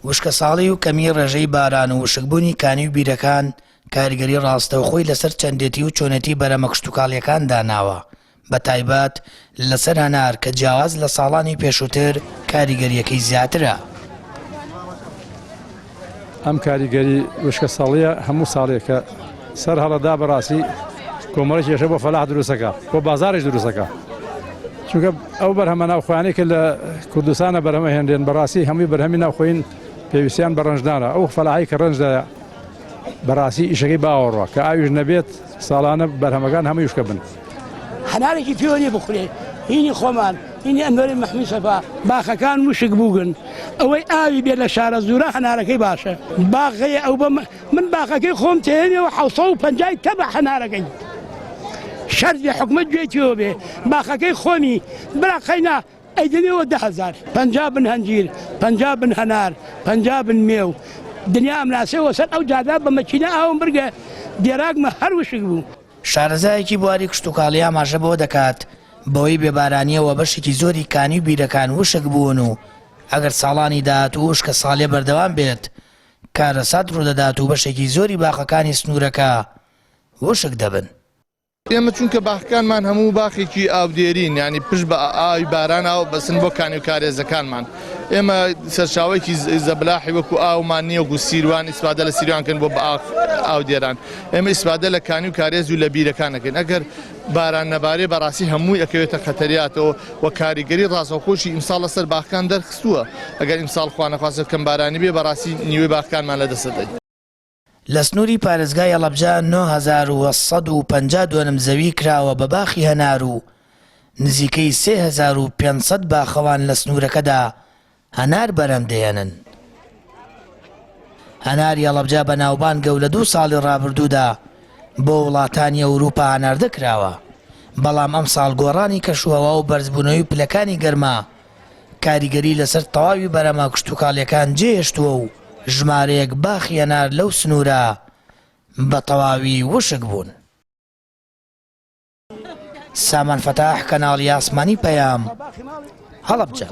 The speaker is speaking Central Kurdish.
وشکە ساڵی و کەمی ڕێژەی باران و وشکبوونی کانی و بیرەکان کاریگەری ڕاستەوخۆی لەسەر چەندێتی و چۆنێتی بەرەمە کشتتوکاڵیەکان داناوە بە تایبەت لەسەر هەنار کە جیاواز لە ساڵانی پێشووتر کاریگەریەکەی زیاترە. ئەم کاریگەری وشکە ساڵیە هەموو ساڵێکە سەر هەڵەدا بەڕاستی کۆمەڵی کێشە بۆ فەلاح دروستەکە بۆ بازاڕێک دروستەکە، چونکە ئەو بەرهەمە ناوخۆیانەی کە لە کوردستانە بەرهەمە هێندێن بەڕاستی هەمووی بەرهەمی ناوخۆین پێویستیان بە ڕەنجدانە. ئەو فەلاحی کە ڕەنجدایە بەڕاستی ئیشەکەی باوەڕوە کە ئاویش نەبێت ساڵانە بەرهەمەکان هەمووی شکە بن. هەنارێکی پێوەنی بخورێ هینی خۆمان هینی ئەمەری مەحموود سەفا باخەکان وشک بووگن ئەوەی ئاوی بێت لە شارە زورە هەنارەکەی باشە باغەیە ئەو من باخەکەی خۆم تێنێەوە 750 تەبع هەنارەکەی شەرزی حکومەت گوێتیەوە بێ باخەکەی خۆمی براقەینا ئەیدنەوە 10,000 50 بن هەنجیر 50 بن هەنار 50 بن مێو دنیا ئەمناسەوە سەر ئەو جادا بە مەکینە ئاوم بگە دێراگمە هەر وشک بوو. شارەزایەکی بواری کشتتوکاڵی ئاماژە بۆ دەکات بەوەی بێبارانیەوە بەشێکی زۆری کانی و بیرەکان وشک بوون و ئەگەر ساڵانی داهاتوو وشکە ساڵێ بەردەوام بێت کارەسات ڕوودەدات و بەشێکی زۆری باخەکانی سنوورەکە وشک دەبن. ئێمە چونکە باخەکانمان هەموو باخێکی ئاودێرین ینی پشت بە ئاوی بارانەوە بەسن بۆ کانی و کارێزەکانمان ئێمە سەرچاوەیەکی زەبلاحی وەکو ئاومان نییە و سیروان ئیسپادە لە سیروانکەن بۆ ئاودێران ئێمە ئیسپادە لە کانی و کارێز و لە بیرەکانەکەن ئەگەر باران نەبارێ بەڕاستی هەمووی ئەکەوێتە خەتەریاتەوە و کاریگەری ڕاستەوخۆشی ئیمساڵ لەسەر باخەکان دەرخستووە ئەگەر ئیمساڵ خوانەخواستە کەم بارانی بێ بەڕاستی نیوەی باخەکانمان لەدەستدەین. لە سنووری پارێزگای هەڵەبجە 9,152 زەوی کراوە بە باخی هەنار و نزیکەی 3,500 باخەوان لە سنوورەکەدا هەنار بەرەم دێنن. هەناری هەڵەبجە بە ناوبانگە و لە 2 ساڵی ڕابردوودا بۆ وڵاتانی ئەوروپا هەناردەکراوە، بەڵام ئەم ساڵ گۆڕانی کەشوهەوا و بەرزبوونەوەی پلەکانی گەرما کاریگەری لەسەر تەواوی بەرەمە کشتتوکاڵیەکان جێهێشتووە و ژمارەیەک باخی هەنار لەو سنوورە بە تەواوی وشک بوون. سامان فەتاح، کەناڵی ئاسمانی پەیام، هەڵەبجە.